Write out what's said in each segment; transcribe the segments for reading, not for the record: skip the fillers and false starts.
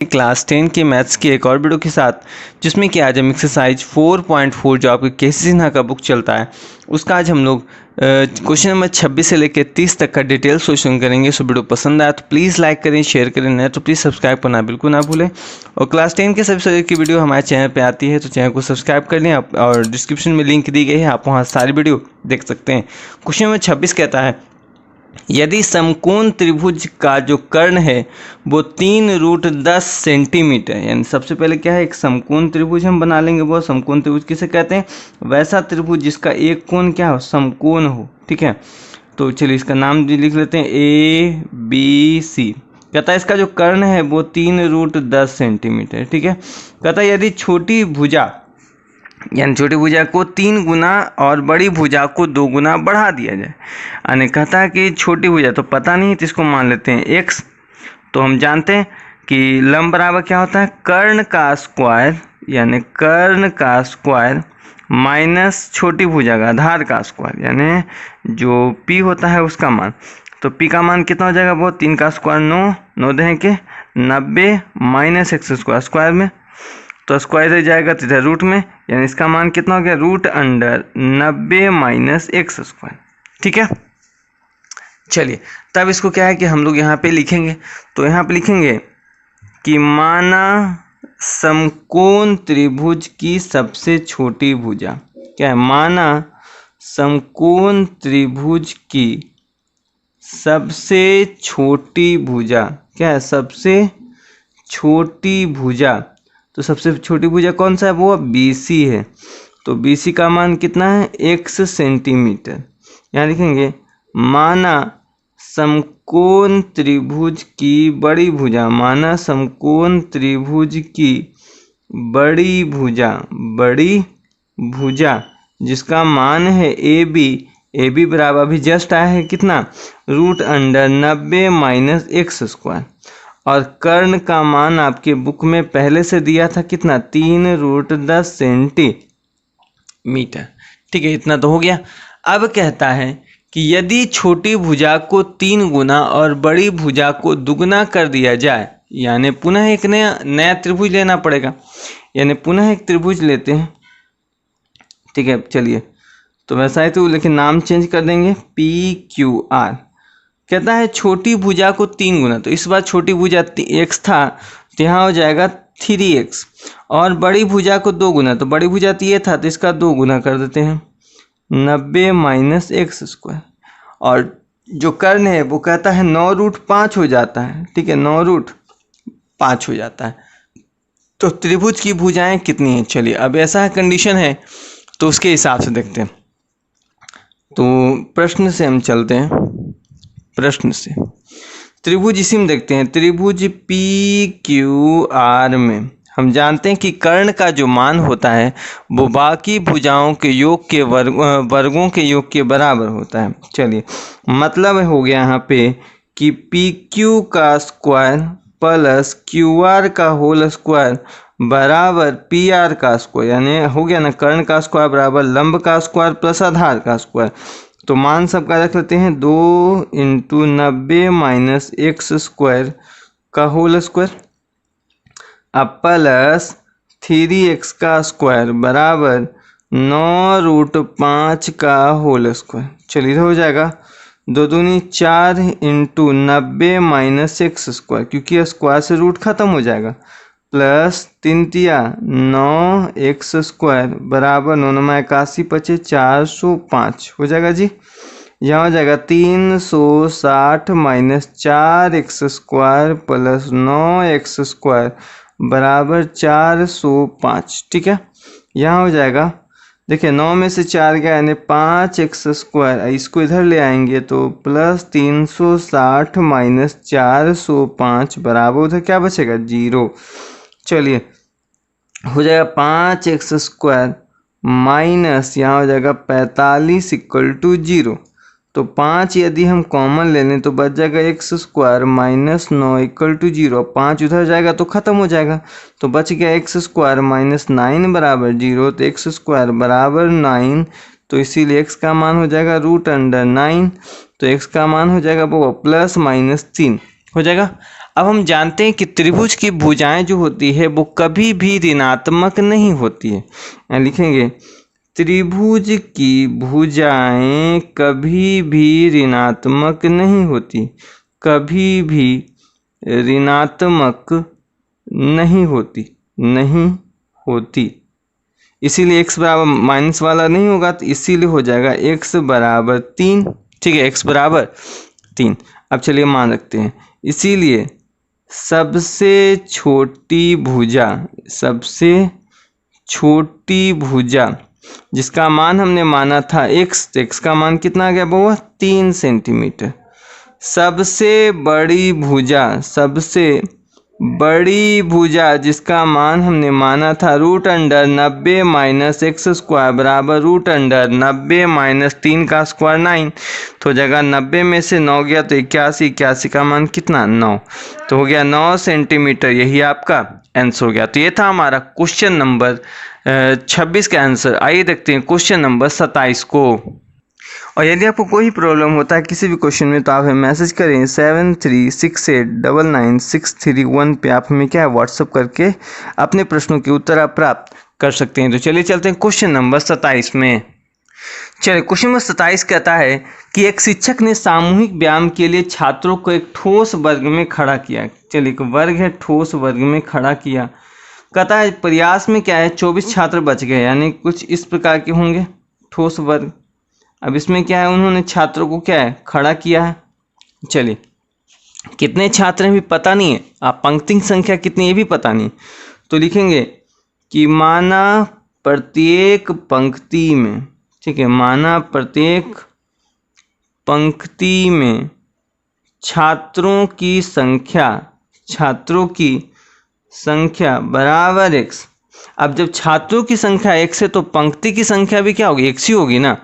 Class 10 के maths की एक और वीडियो के साथ, जिसमें कि आज हम एक्सरसाइज 4.4 जो आपके केसी सिन्हा का बुक चलता है उसका आज हम लोग क्वेश्चन नंबर 26 से लेकर 30 तक का डिटेल सोल्यूशन करेंगे। सो वीडियो पसंद आया तो प्लीज़ लाइक करें, शेयर करें, नहीं तो प्लीज़ सब्सक्राइब करना बिल्कुल ना भूलें। और क्लास 10 के सभी सब्जेक्ट की वीडियो हमारे चैनल पर आती है तो चैनल को सब्सक्राइब कर लें और डिस्क्रिप्शन में लिंक दी गई है, आप वहाँ सारी वीडियो देख सकते हैं। क्वेश्चन नंबर 26 कहता है, यदि समकोण त्रिभुज का जो कर्ण है वो 3√10 सेंटीमीटर, यानी सबसे पहले क्या है, एक समकोण त्रिभुज हम बना लेंगे। वो समकोण त्रिभुज किसे कहते हैं? वैसा त्रिभुज जिसका एक कोण क्या हो, समकोण हो। ठीक है, तो चलिए इसका नाम लिख लेते हैं ABC। कहता है इसका जो कर्ण है वो 3√10 सेंटीमीटर। ठीक है, कहता है यदि छोटी भुजा यानी छोटी भुजा को 3 गुना और बड़ी भुजा को 2 गुना बढ़ा दिया जाए। यानी कहता है कि छोटी भुजा तो पता नहीं है तो इसको मान लेते हैं x। तो हम जानते हैं कि लंब बराबर क्या होता है, कर्ण का स्क्वायर, यानी कर्ण का स्क्वायर माइनस छोटी भुजा का आधार का स्क्वायर, यानी जो p होता है उसका मान। तो p का मान कितना हो जाएगा, वो 3 का स्क्वायर 9, 9 दें के 90 माइनस x स्क्वायर, स्क्वायर में तो स्क्वायर रह जाएगा तो इधर रूट में, यानी इसका मान कितना हो गया, √90 माइनस x स्क्वायर। ठीक है, चलिए तब इसको क्या है कि हम लोग यहाँ पे लिखेंगे। तो यहाँ पे लिखेंगे कि माना समकोण त्रिभुज की सबसे छोटी भुजा, क्या है, माना समकोण त्रिभुज की सबसे छोटी भुजा, क्या है, सबसे छोटी भुजा। तो सबसे छोटी भुजा कौन सा है, वो BC है। तो BC का मान कितना है, x सेंटीमीटर। यहाँ लिखेंगे माना समकोण त्रिभुज की बड़ी भुजा, माना समकोण त्रिभुज की बड़ी भुजा जिसका मान है AB बराबर अभी जस्ट आया है कितना, √90 माइनस x स्क्वायर। और कर्ण का मान आपके बुक में पहले से दिया था कितना, 3√10 सेंटीमीटर। ठीक है, इतना तो हो गया। अब कहता है कि यदि छोटी भुजा को 3 गुना और बड़ी भुजा को दुगुना कर दिया जाए, यानी पुनः एक नया त्रिभुज लेना पड़ेगा, यानी पुनः एक त्रिभुज लेते हैं। ठीक है, चलिए तो वैसा है तो लेकिन नाम चेंज कर देंगे, PQR। कहता है छोटी भुजा को 3 गुना, तो इस बार छोटी भुजा x था तो यहाँ हो जाएगा 3x, और बड़ी भुजा को 2 गुना, तो बड़ी भुजा तो ये था तो इसका 2 गुना कर देते हैं, 90 माइनस x स्क्वायर। और जो कर्ण है वो कहता है 9√5 हो जाता है। ठीक है, 9√5 हो जाता है। तो त्रिभुज की भुजाएं कितनी हैं, चलिए अब ऐसा है कंडीशन है तो उसके हिसाब से देखते हैं। तो प्रश्न से हम चलते हैं, प्रश्न से त्रिभुज इसी में देखते हैं। त्रिभुज PQR में हम जानते हैं कि कर्ण का जो मान होता है वो बाकी भुजाओं के योग के वर्गों के योग के बराबर होता है। चलिए मतलब हो गया यहाँ पे कि PQ का स्क्वायर प्लस QR का होल स्क्वायर बराबर PR का स्क्वायर, यानी हो गया ना, कर्ण का स्क्वायर बराबर लंब का स्क्वायर प्लस आधार का स्क्वायर। तो मान सबका रख लेते हैं 2 × 90 माइनस x स्क्वायर का होल स्क्वायर, अब प्लस 3x का स्क्वायर बराबर 9√5 का होल स्क्वायर। चलिए हो जाएगा 2 दूनी 4 × 90 माइनस x स्क्वायर, क्योंकि स्क्वायर से रूट खत्म हो जाएगा, प्लस 3 तिया 9x स्क्वायर बराबर 9 9 81 पचे 405 हो जाएगा जी। यहाँ हो जाएगा 360 minus 4x square plus 9x square बराबर 405। ठीक है, यहाँ हो जाएगा, देखिए 9 में से 4 गया यानी 5x स्क्वायर, इसको इधर ले आएंगे तो प्लस 360 माइनस 405 बराबर उधर क्या बचेगा, 0। चलिए हो जाएगा 5x स्क्वायर माइनस यहाँ हो जाएगा 45 = 0। तो 5 यदि हम कॉमन ले लें तो बच जाएगा x स्क्वायर माइनस 9 = 0। 5 उधर जाएगा तो ख़त्म हो जाएगा, तो बच गया x स्क्वायर माइनस 9 बराबर 0। तो x स्क्वायर बराबर 9, तो इसीलिए x का मान हो जाएगा √9। तो x का मान हो जाएगा वो ±3 हो जाएगा। अब हम जानते हैं कि त्रिभुज की भुजाएं जो होती है वो कभी भी ऋणात्मक नहीं होती है। यहाँ लिखेंगे त्रिभुज की भुजाएं कभी भी ऋणात्मक नहीं होती, कभी भी ऋणात्मक नहीं होती। इसीलिए x बराबर माइनस वाला नहीं होगा, तो इसीलिए हो जाएगा x बराबर 3। ठीक है, x बराबर 3। अब चलिए मान रखते हैं, इसीलिए सबसे छोटी भुजा जिसका मान हमने माना था x, तो x का मान कितना आ गया बउआ 3 सेंटीमीटर। सबसे बड़ी भुजा जिसका मान हमने माना था √90 माइनस एक्स स्क्वायर बराबर √90 माइनस 3 का स्क्वायर 9। तो जगह 90 में से 9 गया तो 81 का मान कितना 9, तो हो गया 9 सेंटीमीटर। यही आपका आंसर हो गया। तो ये था हमारा क्वेश्चन नंबर 26 का आंसर। आइए देखते हैं क्वेश्चन नंबर 27 को। और यदि आपको कोई प्रॉब्लम होता है किसी भी क्वेश्चन में तो आप हमें मैसेज करें 7368999631 पे। आप हमें क्या है व्हाट्सअप करके अपने प्रश्नों के उत्तर आप प्राप्त कर सकते हैं। तो चलिए चलते हैं क्वेश्चन नंबर 27 में। चलिए क्वेश्चन नंबर 27 कहता है कि एक शिक्षक ने सामूहिक व्यायाम के लिए छात्रों को एक ठोस वर्ग में खड़ा किया। चलिए एक वर्ग है, ठोस वर्ग में खड़ा किया। कहता है प्रयास में क्या है 24 छात्र बच गए, यानी कुछ इस प्रकार के होंगे ठोस वर्ग। अब इसमें क्या है उन्होंने छात्रों को क्या है खड़ा किया है। चलिए कितने छात्र हैं भी पता नहीं है, आप पंक्ति की संख्या कितनी है भी पता नहीं, तो लिखेंगे कि माना प्रत्येक पंक्ति में, ठीक है, माना प्रत्येक पंक्ति में छात्रों की संख्या बराबर x। अब जब छात्रों की संख्या x है तो पंक्ति की संख्या भी क्या होगी x ही होगी ना,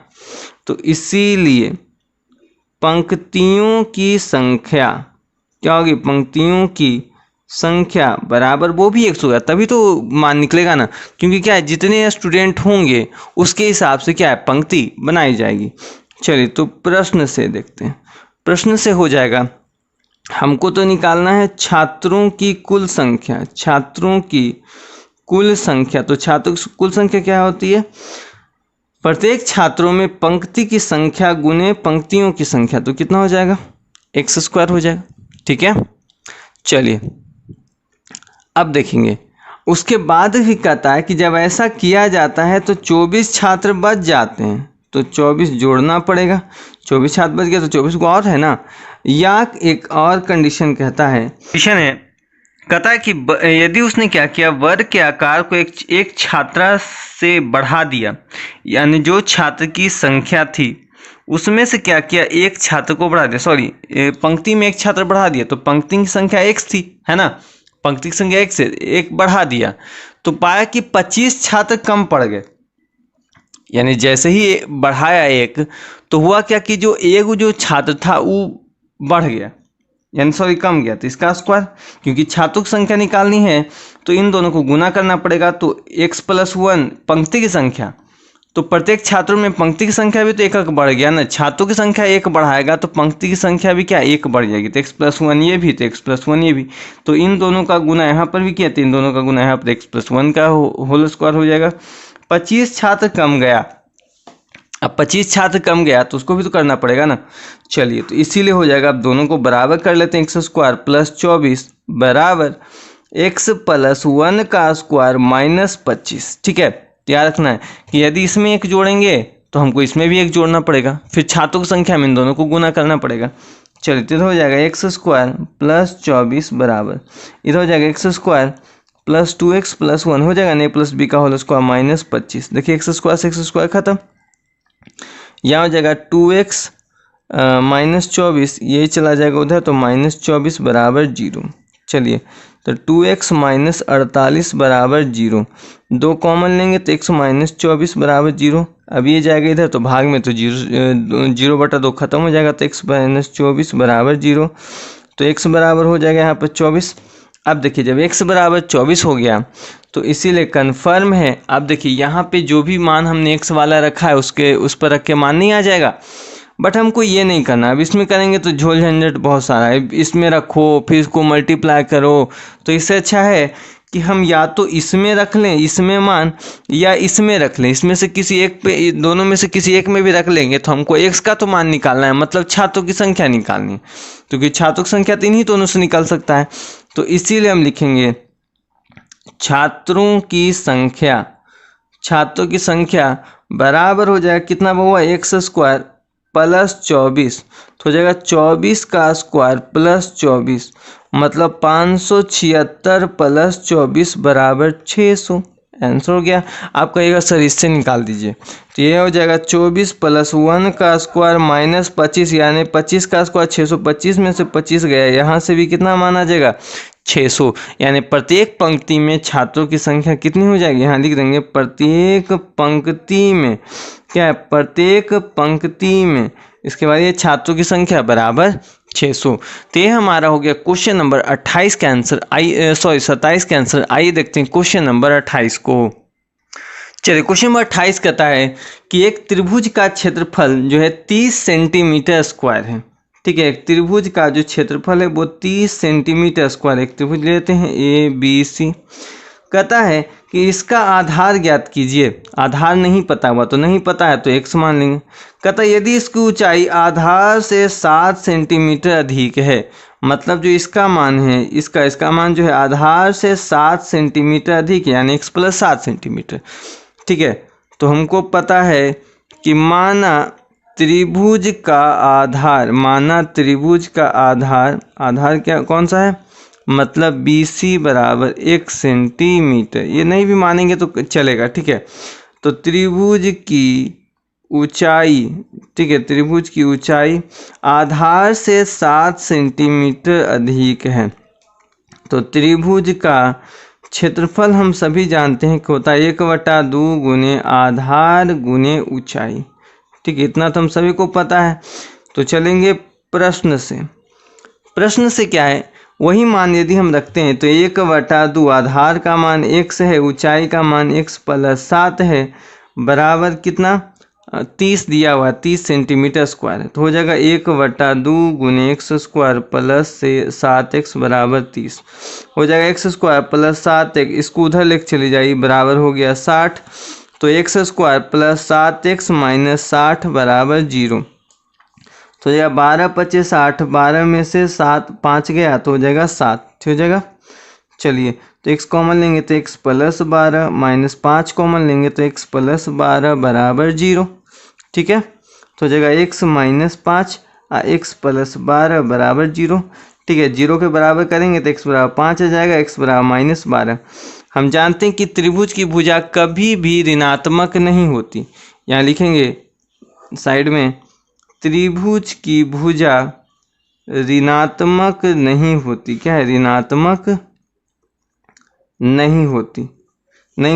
तो इसीलिए पंक्तियों की संख्या क्या होगी, पंक्तियों की संख्या बराबर वो भी x होगा, तभी तो मान निकलेगा ना, क्योंकि क्या है जितने स्टूडेंट होंगे उसके हिसाब से क्या है पंक्ति बनाई जाएगी। चलिए तो प्रश्न से देखते हैं। प्रश्न से हो जाएगा, हमको तो निकालना है छात्रों की कुल संख्या। तो छात्रों की कुल संख्या क्या होती है, प्रत्येक छात्रों में पंक्ति की संख्या गुने पंक्तियों की संख्या, तो कितना हो जाएगा x² हो जाएगा। ठीक है, चलिए अब देखेंगे। उसके बाद भी कहता है कि जब ऐसा किया जाता है तो 24 छात्र बच जाते हैं, तो 24 जोड़ना पड़ेगा। 24 छात्र बच गया तो 24 को और है ना, या एक और कंडीशन कहता है, कहता है कि यदि उसने क्या किया वर्ग के आकार को एक छात्रा से बढ़ा दिया, यानी जो छात्र की संख्या थी उसमें से क्या किया एक छात्र को बढ़ा दिया, पंक्ति में एक छात्र बढ़ा दिया, तो पंक्ति की संख्या x थी है ना, पंक्ति की संख्या x है, एक बढ़ा दिया तो पाया कि 25 छात्र कम पड़ गए। यानी जैसे ही बढ़ाया एक तो हुआ क्या कि जो छात्र था वो बढ़ गया, यानी कम गया, तो इसका स्क्वायर, क्योंकि छात्रों की संख्या निकालनी है तो इन दोनों को गुना करना पड़ेगा, तो x+1 पंक्ति की संख्या, तो प्रत्येक छात्रों में पंक्ति की संख्या भी तो एक बढ़ गया ना, छात्रों की संख्या एक बढ़ाएगा तो पंक्ति की संख्या भी क्या एक बढ़ जाएगी, तो x+1 ये भी, तो x+1 ये भी, तो इन दोनों का गुना यहाँ पर भी किया तो इन दोनों का गुना यहाँ पर x+1 का होल स्क्वायर हो जाएगा। 25 छात्र कम गया, अब 25 छात्र कम गया तो उसको भी तो करना पड़ेगा ना। चलिए तो इसीलिए हो जाएगा, अब दोनों को बराबर कर लेते हैं, x² + 24 बराबर x+1 का स्क्वायर -25। ठीक है, याद रखना है कि यदि इसमें एक जोड़ेंगे तो हमको इसमें भी एक जोड़ना पड़ेगा, फिर छात्रों की संख्या में इन दोनों को गुना करना पड़ेगा। चलिए तो हो जाएगा x² + 24 बराबर, इधर हो जाएगा x² + 2x + 1 हो जाएगा ना, a+b का होल स्क्वायर -25। देखिए x² से x² खत्म, यहाँ हो जाएगा 2x -24, ये चला जाएगा उधर तो -24 बराबर 0। चलिए तो 2x - 48 बराबर 0, 2 कॉमन लेंगे तो x -24 बराबर 0। अब ये जाएगा इधर तो भाग में तो 0/2 खत्म हो जाएगा, तो x -24 बराबर 0, तो x बराबर हो जाएगा यहाँ पर 24। अब देखिए जब x बराबर 24 हो गया तो इसीलिए कन्फर्म है। अब देखिए यहाँ पे जो भी मान हमने x वाला रखा है उस पर रख के मान नहीं आ जाएगा, बट हमको ये नहीं करना। अब इसमें करेंगे तो झोल झंझट बहुत सारा है, इसमें रखो फिर इसको मल्टीप्लाई करो। तो इससे अच्छा है कि हम या तो इसमें रख लें, इसमें मान, या इसमें रख लें। इसमें से किसी एक पे, दोनों में से किसी एक में भी रख लेंगे तो हमको x का तो मान निकालना है, मतलब छात्रों की संख्या निकालनी है, क्योंकि छात्रों की संख्या 3 ही दोनों से निकल सकता है। तो इसीलिए हम लिखेंगे छात्रों की संख्या, छात्रों की संख्या बराबर हो जाएगा कितना हुआ, एक्स स्क्वायर प्लस 24। तो हो जाएगा 24 का स्क्वायर प्लस 24, मतलब 576 प्लस 24 बराबर 600। आंसर हो गया। आप कहिएगा सर इससे निकाल दीजिए, तो ये हो जाएगा 24 प्लस 1 का स्क्वायर माइनस 25, यानी 25 का स्क्वायर 625 में से 25 गया, यहाँ से भी कितना मान आ जाएगा 600। यानी प्रत्येक पंक्ति में छात्रों की संख्या कितनी हो जाएगी, यहाँ लिख देंगे प्रत्येक पंक्ति में, क्या है, प्रत्येक पंक्ति में, इसके बाद ये छात्रों की संख्या बराबर 600। तो ये हमारा हो गया क्वेश्चन नंबर 28 का आंसर। 27 का आंसर। आइए देखते हैं क्वेश्चन नंबर 28 को। चलिए क्वेश्चन नंबर 28 कहता है कि एक त्रिभुज का क्षेत्रफल जो है 30 सेंटीमीटर स्क्वायर है। ठीक है, एक त्रिभुज का जो क्षेत्रफल है वो 30 सेंटीमीटर स्क्वायर। एक त्रिभुज लेते हैं ABC। कहता है कि इसका आधार ज्ञात कीजिए। आधार नहीं पता हुआ, तो नहीं पता है तो x मान लेंगे। कहता है यदि इसकी ऊंचाई आधार से 7 सेंटीमीटर अधिक है, मतलब जो इसका मान है, इसका मान जो है आधार से 7 सेंटीमीटर अधिक, यानी x प्लस 7 सेंटीमीटर। ठीक है, तो हमको पता है कि माना त्रिभुज का आधार, माना त्रिभुज का आधार क्या कौन सा है, मतलब BC बराबर 1 सेंटीमीटर। ये नहीं भी मानेंगे तो चलेगा। ठीक है, तो त्रिभुज की ऊंचाई, ठीक है, त्रिभुज की ऊंचाई आधार से 7 सेंटीमीटर अधिक है। तो त्रिभुज का क्षेत्रफल हम सभी जानते हैं कि होता है 1/2 गुने आधार गुने ऊंचाई। ठीक है, इतना तो हम सभी को पता है। तो चलेंगे प्रश्न से। प्रश्न से क्या है, वही मान यदि हम रखते हैं तो 1/2 आधार का मान x है, ऊंचाई का मान x प्लस 7 है, बराबर कितना 30 दिया हुआ, 30 सेंटीमीटर स्क्वायर है। तो हो जाएगा 1/2 गुने x स्क्वायर प्लस से 7x बराबर 30 हो जाएगा। x स्क्वायर प्लस 7x, इसको उधर लेके चली जाइए, बराबर हो गया 60। तो x square plus 7x minus 60 बराबर 0। तो हो जाएगा 12 25 60, 12 में से 7 5 गया तो हो जाएगा 7। ठीक हो जाएगा। चलिए तो x कॉमन लेंगे तो x प्लस 12 माइनस 5 कॉमन लेंगे तो x प्लस 12 बराबर 0। ठीक है, तो हो जाएगा x माइनस 5 x प्लस 12 बराबर 0। ठीक है, 0 के बराबर करेंगे तो x बराबर 5 आ जाएगा, x बराबर माइनस 12। हम जानते हैं कि त्रिभुज की भुजा कभी भी ऋणात्मक नहीं होती। यहाँ लिखेंगे साइड में, त्रिभुज की भुजा ऋणात्मक नहीं होती। क्या है, ऋणात्मक नहीं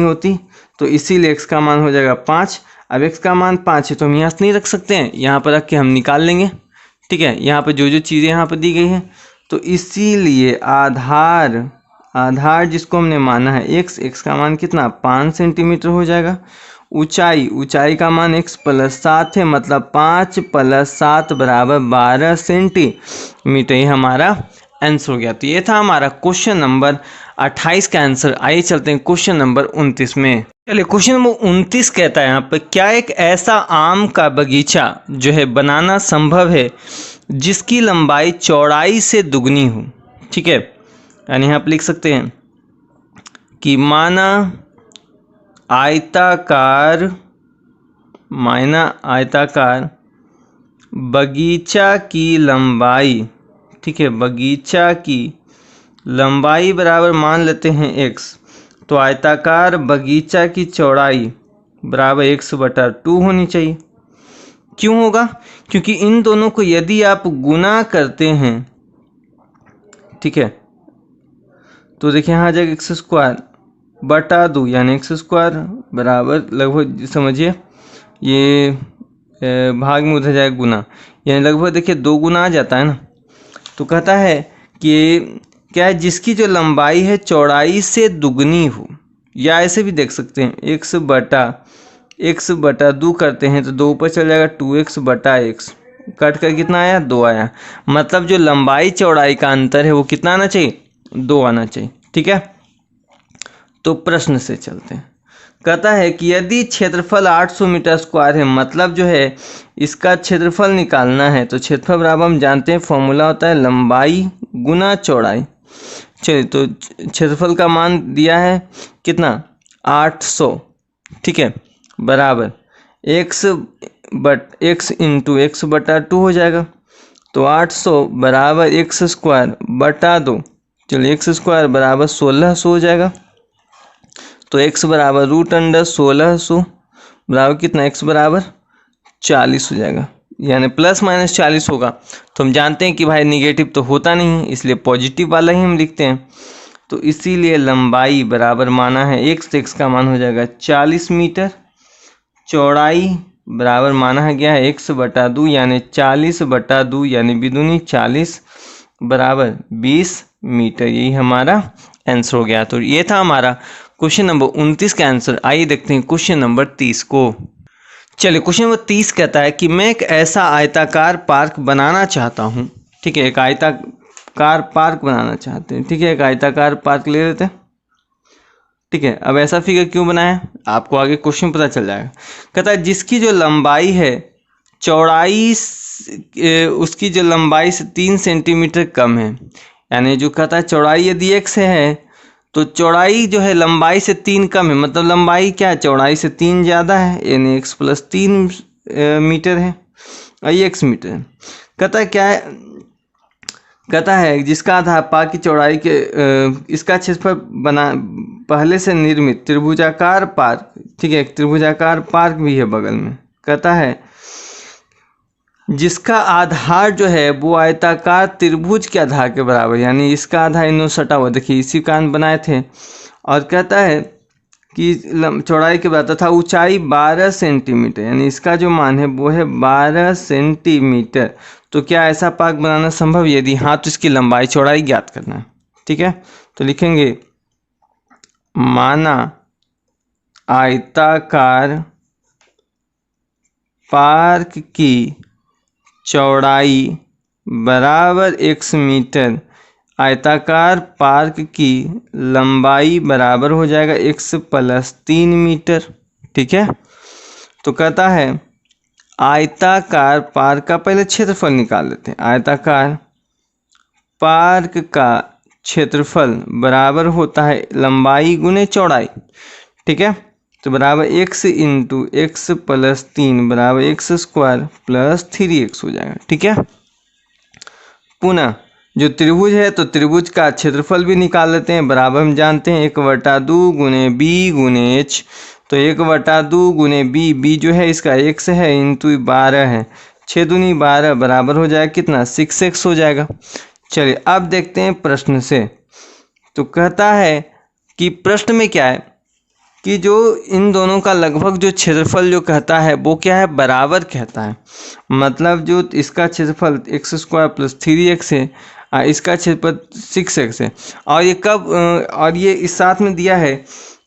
होती। तो इसीलिए x का मान हो जाएगा 5। अब x का मान 5 है तो हम यहाँ से नहीं रख सकते हैं, यहाँ पर रख के हम निकाल लेंगे। ठीक है, यहाँ पर जो चीज़ें यहाँ पर दी गई हैं, तो इसीलिए आधार जिसको हमने माना है x का मान कितना 5 सेंटीमीटर हो जाएगा। ऊंचाई का मान x प्लस 7 है, मतलब 5 प्लस 7 बराबर 12 सेंटीमीटर। ये हमारा आंसर हो गया। तो ये था हमारा क्वेश्चन नंबर 28 का आंसर। आइए चलते हैं क्वेश्चन नंबर 29 में। चलिए क्वेश्चन नंबर 29 कहता है यहाँ पे, क्या एक ऐसा आम का बगीचा जो है बनाना संभव है जिसकी लंबाई चौड़ाई से दुगनी हो। ठीक है, यानी यहाँ पे लिख सकते हैं कि माना आयताकार बगीचा की लंबाई, ठीक है, बगीचा की लंबाई बराबर मान लेते हैं x। तो आयताकार बगीचा की चौड़ाई बराबर x/2 होनी चाहिए। क्यों होगा, क्योंकि इन दोनों को यदि आप गुना करते हैं, ठीक है, तो देखिए यहाँ आ जाएगा x स्क्वायर बटा 2, यानी x स्क्वायर बराबर लगभग समझिए ये भाग में उधर जाएगा गुना, यानी लगभग देखिए 2 गुना आ जाता है ना। तो कहता है कि क्या है, जिसकी जो लंबाई है चौड़ाई से दुगनी हो, या ऐसे भी देख सकते हैं x/2 करते हैं तो 2 ऊपर चल जाएगा 2x/x, कट कर कितना आया, 2 आया। मतलब जो लंबाई चौड़ाई का अंतर है वो कितना आना चाहिए, 2 आना चाहिए। ठीक है, तो प्रश्न से चलते हैं। कहता है कि यदि क्षेत्रफल 800 मीटर स्क्वायर है, मतलब जो है इसका क्षेत्रफल निकालना है, तो क्षेत्रफल बराबर हम जानते हैं फॉर्मूला होता है लंबाई गुना चौड़ाई। चलिए, तो क्षेत्रफल का मान दिया है कितना, 800। ठीक है, बराबर x इंटू एक्स बटा 2 हो जाएगा। तो 800 बराबर एक्स स्क्वायर बटा 2, चलिए एक्स स्क्वायर बराबर 1600 हो जाएगा। तो x बराबर √1600 बराबर कितना, x बराबर 40 हो जाएगा, यानी प्लस माइनस 40 होगा। तो हम जानते हैं कि भाई निगेटिव तो होता नहीं, इसलिए पॉजिटिव वाला ही हम लिखते हैं। तो इसीलिए लंबाई बराबर माना है x का मान हो जाएगा 40 मीटर, चौड़ाई बराबर माना है गया है x बटा 2, यानी 40 बटा 2 यानी बिदुनी 40 बराबर 20 मीटर। यही हमारा आंसर हो गया। तो ये था हमारा क्वेश्चन नंबर 29 का आंसर। आइए देखते हैं क्वेश्चन नंबर 30 को। चलिए, क्वेश्चन नंबर 30 कहता है कि मैं एक ऐसा आयताकार पार्क बनाना चाहता हूँ। ठीक है, एक आयताकार पार्क बनाना चाहते हैं। ठीक है, एक आयताकार पार्क ले लेते हैं। ठीक है, अब ऐसा फिगर क्यों बनाया आपको आगे क्वेश्चन पता चल जाएगा। कहता है जिसकी जो लंबाई है चौड़ाई उसकी जो लंबाई से 3 सेंटीमीटर कम है, यानी जो कहता है चौड़ाई यदि x है तो चौड़ाई जो है लंबाई से 3 कम है, मतलब लंबाई क्या है, चौड़ाई से 3 ज़्यादा है, यानी x + 3 मीटर है और ये x मीटर है। कहता है क्या है, कहता है जिसका आधार पार्क की चौड़ाई के इसका क्षेत्रफल बना पहले से निर्मित त्रिभुजाकार पार्क। ठीक है, एक त्रिभुजाकार पार्क भी है बगल में। कहता है जिसका आधार जो है वो आयताकार त्रिभुज के आधार के बराबर, यानी इसका आधार इन सटा हुआ, देखिए इसी कारण बनाए थे। और कहता है कि चौड़ाई के बराबर तथा ऊंचाई 12 सेंटीमीटर, यानी इसका जो मान है वो है 12 सेंटीमीटर। तो क्या ऐसा पार्क बनाना संभव, यदि हाँ तो इसकी लंबाई चौड़ाई ज्ञात करना है। ठीक है, तो लिखेंगे माना आयताकार पार्क की चौड़ाई बराबर x मीटर, आयताकार पार्क की लंबाई बराबर हो जाएगा x + 3 मीटर। ठीक है, तो कहता है आयताकार पार्क का पहले क्षेत्रफल निकाल लेते हैं। आयताकार पार्क का क्षेत्रफल बराबर होता है लंबाई गुने चौड़ाई। ठीक है, तो बराबर x इंटू एक्स + 3 बराबर x स्क्वायर + 3x हो जाएगा। ठीक है, पुनः जो त्रिभुज है तो त्रिभुज का क्षेत्रफल भी निकाल लेते हैं। बराबर हम जानते हैं 1/2 गुने b गुने h, तो 1/2 गुने b जो है इसका x है इंटू 12 है, 6 दूनी 12 बराबर हो जाएगा कितना, 6x हो जाएगा। चलिए अब देखते हैं प्रश्न से। तो कहता है कि प्रश्न में क्या है कि जो इन दोनों का लगभग जो क्षेत्रफल जो कहता है वो क्या है, बराबर कहता है। मतलब जो इसका क्षेत्रफल x² + 3x है, इसका क्षेत्रफल 6x है। और ये कब और ये इस साथ में दिया है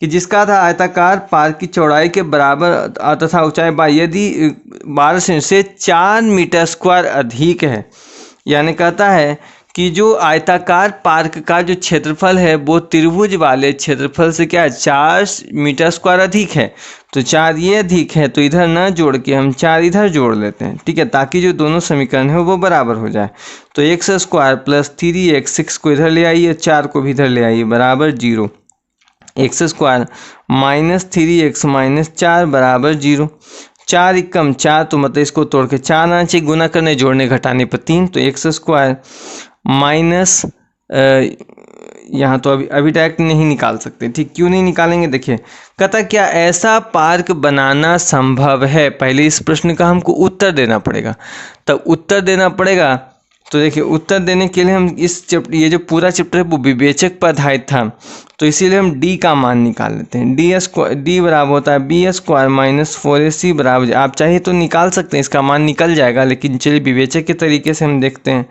कि जिसका था आयताकार पार्क की चौड़ाई के बराबर तथा ऊंचाई यदि 12 से 4 मीटर स्क्वायर अधिक है, यानी कहता है कि जो आयताकार पार्क का जो क्षेत्रफल है वो त्रिभुज वाले क्षेत्रफल से क्या है, 4 मीटर स्क्वायर अधिक है। तो 4 ये अधिक है, तो इधर न जोड़ के हम 4 इधर जोड़ लेते हैं। ठीक है, ताकि जो दोनों समीकरण है वो बराबर हो जाए। तो x² + 3x, 6 को इधर ले आइए, 4 को भी इधर ले आइए, बराबर 0। x² - 3x - 4 बराबर 0। 4 × 4 तो मतलब इसको तोड़ के 4 आना चाहिए, गुना करने जोड़ने घटाने पर 3। तो x² माइनस यहाँ तो अभी डायरेक्ट नहीं निकाल सकते। ठीक, क्यों नहीं निकालेंगे, देखिए कहता क्या ऐसा पार्क बनाना संभव है। पहले इस प्रश्न का हमको उत्तर देना पड़ेगा, तब उत्तर देना पड़ेगा। तो देखिए उत्तर देने के लिए हम ये जो पूरा चैप्टर है वो विवेचक पर आधारित था, तो इसीलिए हम d का मान निकाल लेते हैं। d बराबर होता है b² - 4ac बराबर, आप चाहिए तो निकाल सकते हैं, इसका मान निकल जाएगा, लेकिन चलिए विवेचक के तरीके से हम देखते हैं।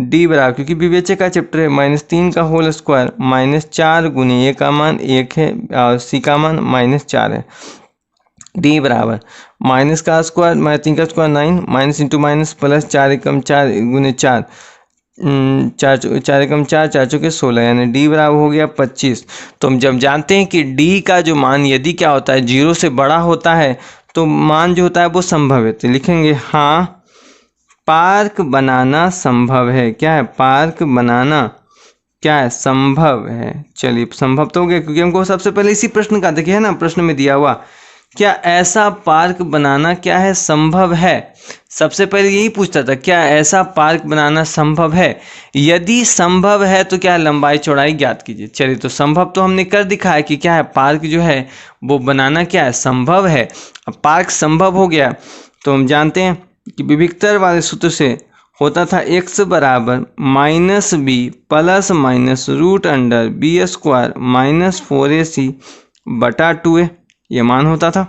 d बराबर, क्योंकि विवेचक का चैप्टर है, -3 का होल स्क्वायर -4 गुने a का मान 1 है और c का मान -4 है। डी बराबर माइनस का स्क्वायर माइनस 3 का square 9 minus into minus plus 4 एकम 4 गुने 4 4 एकम 4 4 चौके 16 यानी डी बराबर हो गया 25। तो हम जब जानते हैं कि डी का जो मान यदि क्या होता है 0 से बड़ा होता है तो मान जो होता है वो संभव है। तो लिखेंगे हाँ पार्क बनाना संभव है। क्या है? पार्क बनाना क्या है? संभव है। चलिए संभव तो हो गया क्योंकि हमको सबसे पहले इसी प्रश्न का देखिए है ना, प्रश्न में दिया हुआ क्या ऐसा पार्क बनाना क्या है? संभव है। सबसे पहले यही पूछता था क्या ऐसा पार्क बनाना संभव है। यदि संभव है तो क्या लंबाई चौड़ाई ज्ञात कीजिए। चलिए तो संभव तो हमने कर दिखाया कि क्या है पार्क जो है वो बनाना क्या है? संभव है। अब पार्क संभव हो गया तो हम जानते हैं कि विविक्तर वाले सूत्र से होता था x बराबर minus b plus minus root under b square minus 4ac बटा 2a, ये मान होता था।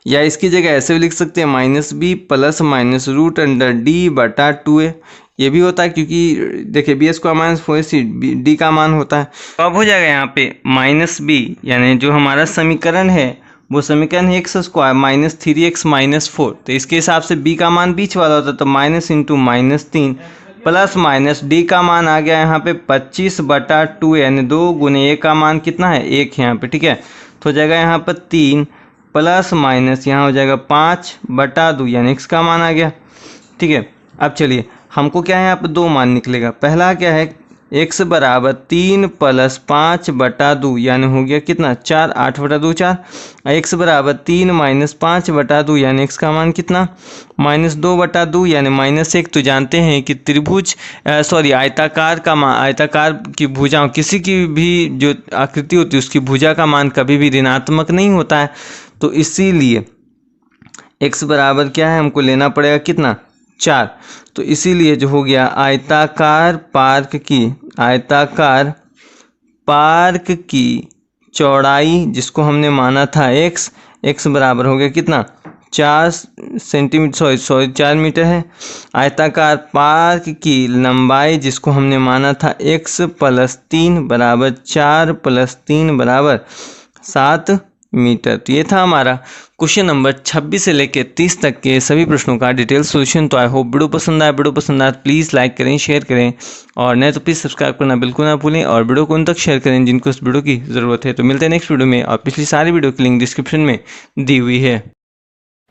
या इसकी जगह ऐसे भी लिख सकते हैं minus b plus minus root under d बटा 2a, ये भी होता है क्योंकि देखिए B square minus 4ac D का मान होता है। तो अब हो जाएगा यहाँ पे माइनस बी यानी जो हमारा समीकरण है वो समीकरण है x square minus 3x minus 4। तो इसके हिसाब से b का मान बीच वाला होता है तो minus into minus 3 plus minus D का मान आ गया यहाँ पे 25 बटा 2 यानी 2 गुने a का मान कितना है? 1 यहाँ पे। ठीक है तो हो जाएगा यहाँ पर 3 प्लस माइनस यहाँ हो जाएगा 5 बटा 2 यानी x का मान आ गया। ठीक है अब चलिए हमको क्या है यहाँ पर दो मान निकलेगा। पहला क्या है x बराबर 3 प्लस 5 बटा 2 यानी हो गया कितना 4 8 बटा 2 4। x बराबर 3 माइनस 5 बटा 2 यानी x का मान कितना माइनस 2 बटा 2 यानी माइनस 1। तो जानते हैं कि त्रिभुज आयताकार का मान आयताकार की भुजाओं किसी की भी जो आकृति होती है उसकी भुजा का मान कभी भी ऋणात्मक नहीं होता है। तो इसीलिए x बराबर क्या है हमको लेना पड़ेगा कितना 4। तो इसीलिए जो हो गया आयताकार पार्क की चौड़ाई जिसको हमने माना था x बराबर हो गया कितना 4 सेंटीमीटर 4 मीटर है। आयताकार पार्क की लंबाई जिसको हमने माना था x प्लस 3 बराबर 4 प्लस 3 बराबर 7 मीटर। तो ये था हमारा क्वेश्चन नंबर 26 से लेकर 30 तक के सभी प्रश्नों का डिटेल सॉल्यूशन। तो आई होप वीडियो पसंद आए प्लीज़ लाइक करें शेयर करें और नहीं तो प्लीज़ सब्सक्राइब करना बिल्कुल ना भूलें और वीडियो को उन तक शेयर करें जिनको इस वीडियो की ज़रूरत है। तो मिलते हैं नेक्स्ट वीडियो में और पिछली सारी वीडियो की लिंक डिस्क्रिप्शन में दी हुई है।